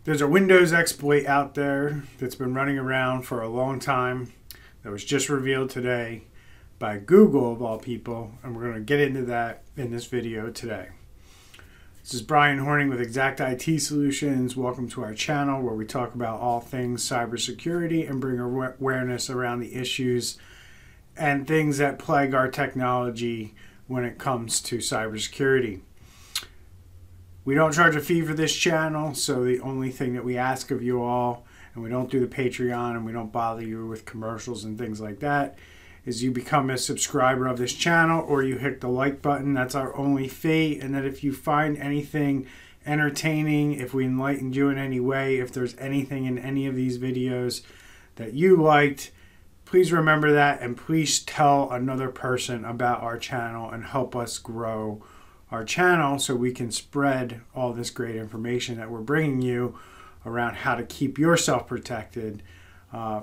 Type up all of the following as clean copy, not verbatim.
There's a Windows exploit out there that's been running around for a long time that was just revealed today by Google, of all people, and we're going to get into that in this video today. This is Bryan Hornung with Xact IT Solutions. Welcome to our channel where we talk about all things cybersecurity and bring awareness around the issues and things that plague our technology when it comes to cybersecurity. We don't charge a fee for this channel, so the only thing that we ask of you all, and we don't do the Patreon and we don't bother you with commercials and things like that, is you become a subscriber of this channel or you hit the like button. That's our only fee. And that if you find anything entertaining, if we enlightened you in any way, if there's anything in any of these videos that you liked, please remember that, and please tell another person about our channel and help us grow our channel so we can spread all this great information that we're bringing you around how to keep yourself protected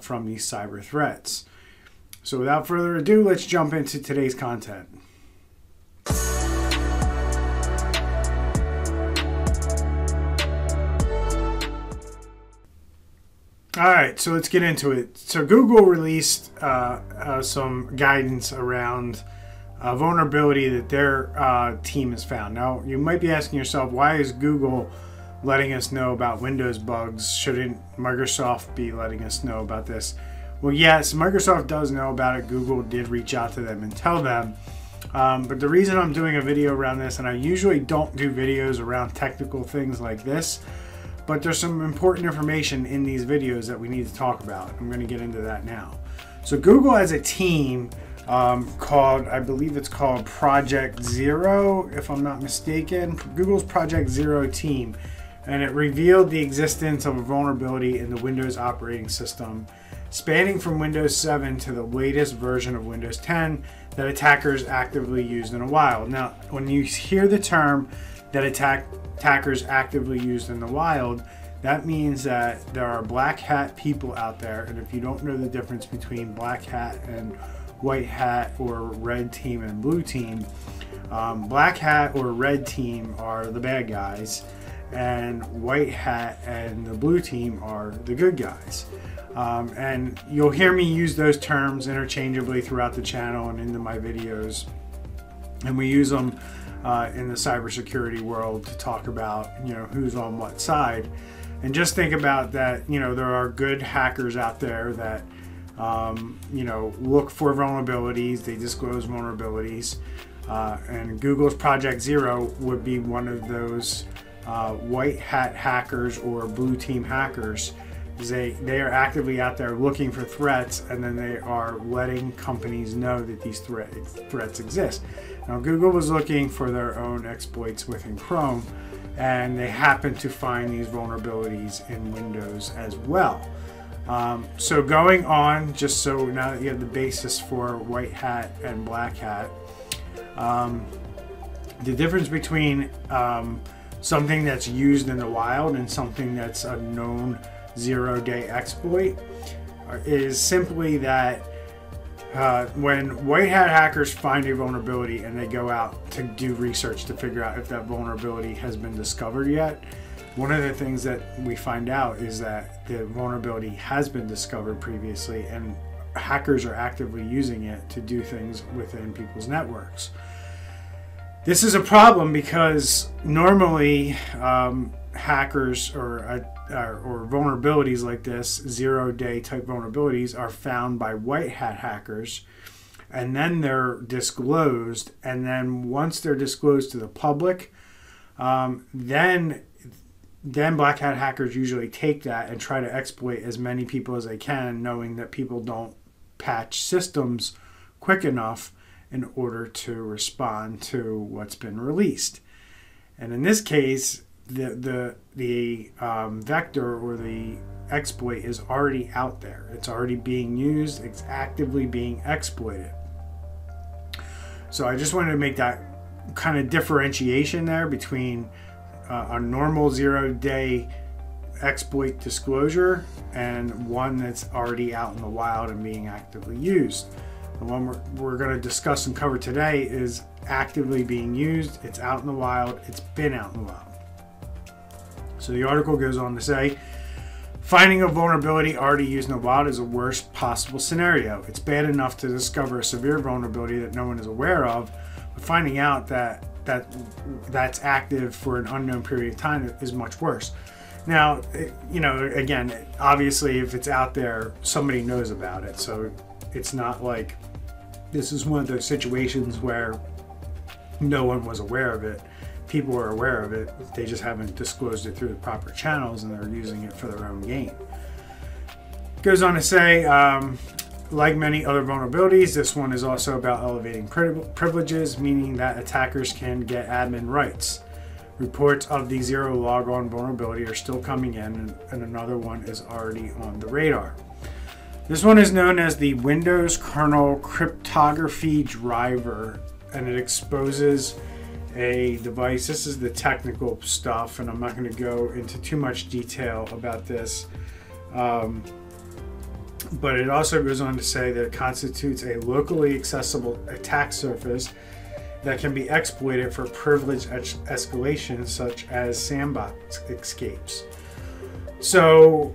from these cyber threats. So without further ado, let's jump into today's content. Alright, so let's get into it. So Google released some guidance around a vulnerability that their team has found. Now, you might be asking yourself, why is Google letting us know about Windows bugs? Shouldn't Microsoft be letting us know about this? Well, yes, Microsoft does know about it. Google did reach out to them and tell them. But the reason I'm doing a video around this, and I usually don't do videos around technical things like this, but there's some important information in these videos that we need to talk about. I'm going to get into that now. So Google has a team called, I believe it's called Project Zero, if I'm not mistaken. Google's Project Zero team. And it revealed the existence of a vulnerability in the Windows operating system, spanning from Windows 7 to the latest version of Windows 10 that attackers actively used in the wild. Now, when you hear the term that attackers actively used in the wild, that means that there are black hat people out there, and if you don't know the difference between black hat and white hat or red team and blue team, black hat or red team are the bad guys, and white hat and the blue team are the good guys. And you'll hear me use those terms interchangeably throughout the channel and into my videos, and we use them in the cybersecurity world to talk about, you know, who's on what side. And just think about that, you know, there are good hackers out there that you know, look for vulnerabilities, they disclose vulnerabilities, and Google's Project Zero would be one of those white hat hackers or blue team hackers. They are actively out there looking for threats, and then they are letting companies know that these threats exist. Now, Google was looking for their own exploits within Chrome, and they happened to find these vulnerabilities in Windows as well. So going on, just so now that you have the basis for white hat and black hat, the difference between something that's used in the wild and something that's a known zero-day exploit is simply that when white hat hackers find a vulnerability and they go out to do research to figure out if that vulnerability has been discovered yet, one of the things that we find out is that the vulnerability has been discovered previously, and hackers are actively using it to do things within people's networks. This is a problem because normally hackers or vulnerabilities like this, zero-day type vulnerabilities, are found by white hat hackers, and then they're disclosed, and then once they're disclosed to the public, then black hat hackers usually take that and try to exploit as many people as they can, knowing that people don't patch systems quick enough in order to respond to what's been released. And in this case, the vector or the exploit is already out there. It's already being used. It's actively being exploited. So I just wanted to make that kind of differentiation there between a normal zero-day exploit disclosure and one that's already out in the wild and being actively used. The one we're going to discuss and cover today is actively being used. It's out in the wild. It's been out in the wild. So the article goes on to say, finding a vulnerability already used in the wild is the worst possible scenario. It's bad enough to discover a severe vulnerability that no one is aware of, but finding out that's active for an unknown period of time is much worse. Now, you know, again, obviously if it's out there, somebody knows about it. So it's not like this is one of those situations where no one was aware of it. People are aware of it, they just haven't disclosed it through the proper channels and they're using it for their own gain. Goes on to say, like many other vulnerabilities, this one is also about elevating privileges, meaning that attackers can get admin rights. Reports of the zero logon vulnerability are still coming in, and another one is already on the radar. This one is known as the Windows Kernel Cryptography Driver, and it exposes a device. This is the technical stuff, and I'm not going to go into too much detail about this. But it also goes on to say that it constitutes a locally accessible attack surface that can be exploited for privilege escalation, such as sandbox escapes. So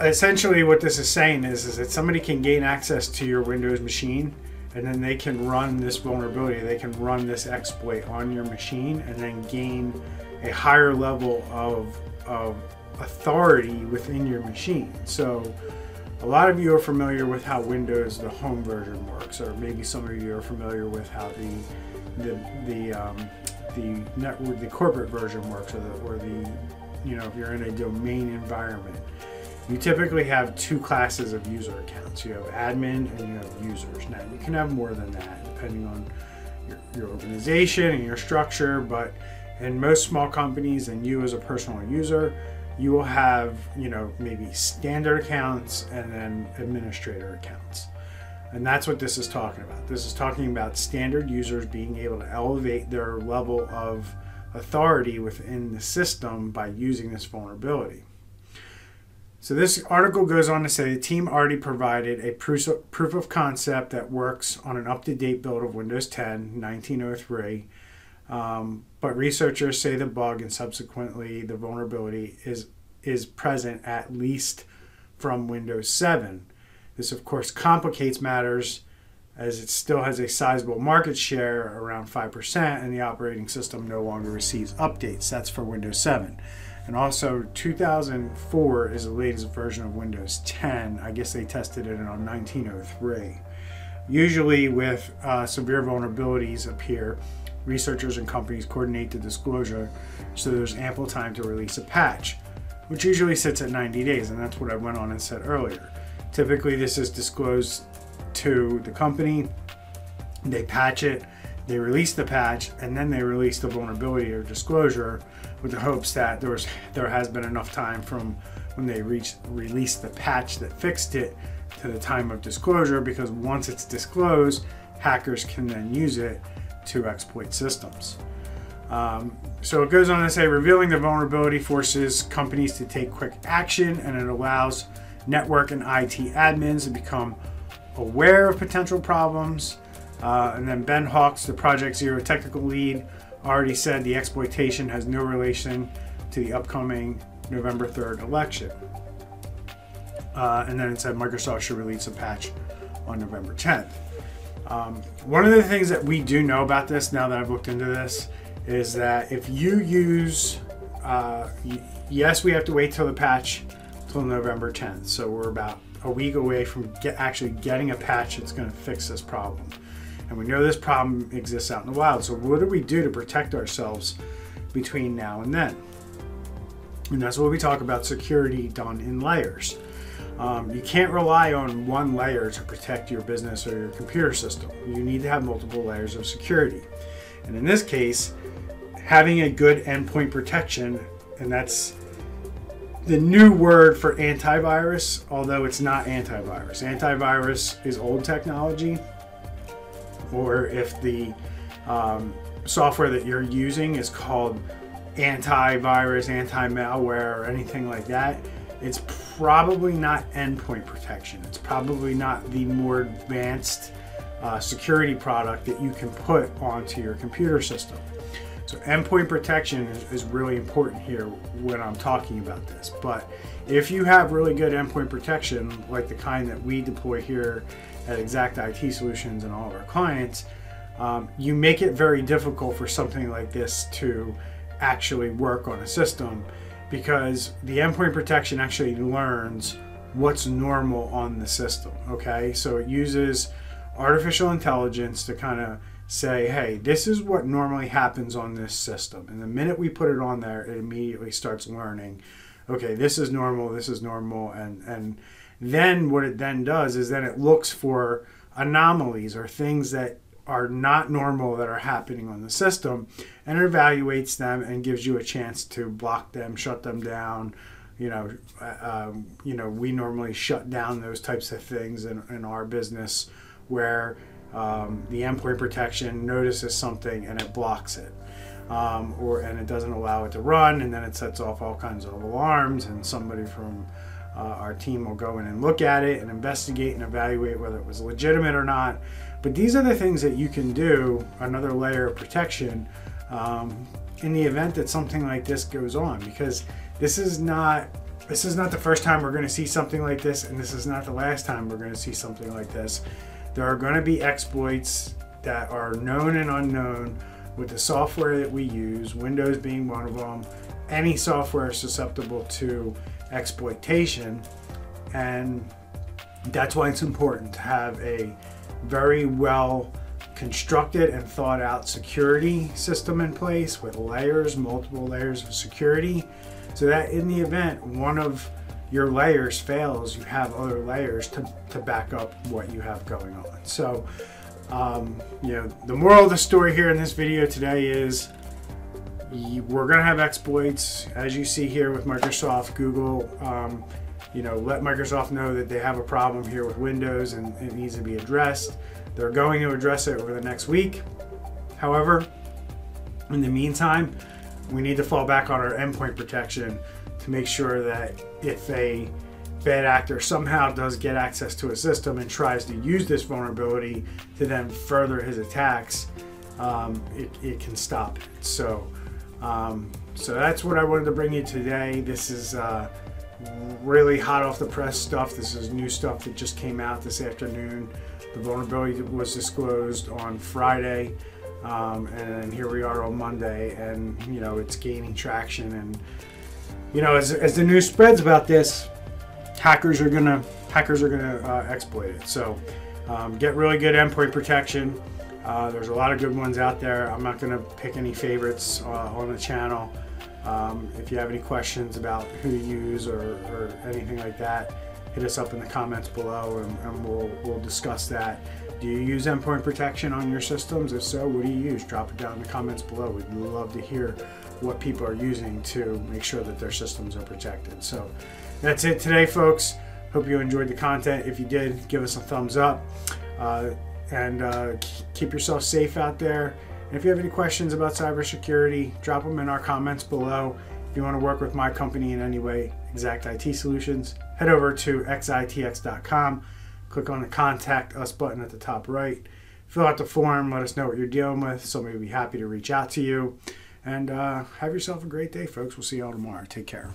essentially what this is saying is that somebody can gain access to your Windows machine, and then they can run this vulnerability, they can run this exploit on your machine, and then gain a higher level of authority within your machine. So a lot of you are familiar with how Windows, the home version, works, or maybe some of you are familiar with how the network, the corporate version works, or the you know, if you're in a domain environment. You typically have two classes of user accounts. You have admin and you have users. Now you can have more than that depending on your organization and your structure, but in most small companies and you as a personal user, you will have, you know, maybe standard accounts and then administrator accounts. And that's what this is talking about. This is talking about standard users being able to elevate their level of authority within the system by using this vulnerability. So this article goes on to say the team already provided a proof of concept that works on an up-to-date build of Windows 10 1903. But researchers say the bug and subsequently the vulnerability is present at least from Windows 7. This of course complicates matters as it still has a sizable market share, around 5%, and the operating system no longer receives updates. That's for Windows 7. And also 2004 is the latest version of Windows 10. I guess they tested it on 1903. Usually with severe vulnerabilities appear, researchers and companies coordinate the disclosure so there's ample time to release a patch, which usually sits at 90 days, and that's what I went on and said earlier. Typically this is disclosed to the company, they patch it, they release the patch, and then they release the vulnerability or disclosure with the hopes that there has been enough time from when they released the patch that fixed it to the time of disclosure, because once it's disclosed, hackers can then use it to exploit systems. So it goes on to say revealing the vulnerability forces companies to take quick action, and it allows network and IT admins to become aware of potential problems. And then Ben Hawks, the Project Zero technical lead, already said the exploitation has no relation to the upcoming November 3rd election. And then it said Microsoft should release a patch on November 10th. One of the things that we do know about this, now that I've looked into this, is that if you use, yes, we have to wait till the patch till November 10th. So we're about a week away from actually getting a patch that's going to fix this problem. And we know this problem exists out in the wild. So what do we do to protect ourselves between now and then? And that's what we talk about security done in layers. You can't rely on one layer to protect your business or your computer system. You need to have multiple layers of security. And in this case, having a good endpoint protection, and that's the new word for antivirus, although it's not antivirus. Antivirus is old technology, or if the software that you're using is called antivirus, anti-malware, or anything like that, it's probably not endpoint protection. It's probably not the more advanced security product that you can put onto your computer system. So endpoint protection is really important here when I'm talking about this. But if you have really good endpoint protection, like the kind that we deploy here at Xact IT Solutions and all of our clients, you make it very difficult for something like this to actually work on a system, because the endpoint protection actually learns what's normal on the system. Okay, so it uses artificial intelligence to kind of say, hey, this is what normally happens on this system, and the minute we put it on there, it immediately starts learning, okay, this is normal, and then what it then does is then it looks for anomalies or things that are not normal that are happening on the system, and it evaluates them and gives you a chance to block them, shut them down. We normally shut down those types of things in our business, where the endpoint protection notices something and it blocks it, and it doesn't allow it to run, and then it sets off all kinds of alarms, and somebody from our team will go in and look at it and investigate and evaluate whether it was legitimate or not. But these are the things that you can do, another layer of protection, in the event that something like this goes on, because this is not the first time we're going to see something like this, and this is not the last time we're going to see something like this. There are going to be exploits that are known and unknown with the software that we use, Windows being one of them. Any software is susceptible to exploitation, and that's why it's important to have a very well constructed and thought out security system in place with multiple layers of security, so that in the event one of your layers fails, you have other layers to back up what you have going on. So the moral of the story here in this video today is we're going to have exploits, as you see here with Microsoft. Google let Microsoft know that they have a problem here with Windows and it needs to be addressed. They're going to address it over the next week. However, in the meantime, we need to fall back on our endpoint protection to make sure that if a bad actor somehow does get access to a system and tries to use this vulnerability to then further his attacks, it can stop it. So that's what I wanted to bring you today. This is really hot off the press stuff. This is new stuff that just came out this afternoon. The vulnerability was disclosed on Friday, and here we are on Monday, and it's gaining traction. And as the news spreads about this, hackers are gonna exploit it. So get really good endpoint protection. There's a lot of good ones out there. I'm not gonna pick any favorites on the channel. If you have any questions about who to use or anything like that, hit us up in the comments below, and we'll discuss that. Do you use endpoint protection on your systems? If so, what do you use? Drop it down in the comments below. We'd love to hear what people are using to make sure that their systems are protected. So that's it today, folks. Hope you enjoyed the content. If you did, give us a thumbs up, and keep yourself safe out there. And if you have any questions about cybersecurity, drop them in our comments below. If you want to work with my company in any way, Xact IT Solutions, head over to xitx.com. Click on the Contact Us button at the top right. Fill out the form. Let us know what you're dealing with. Somebody will be happy to reach out to you. And have yourself a great day, folks. We'll see you all tomorrow. Take care.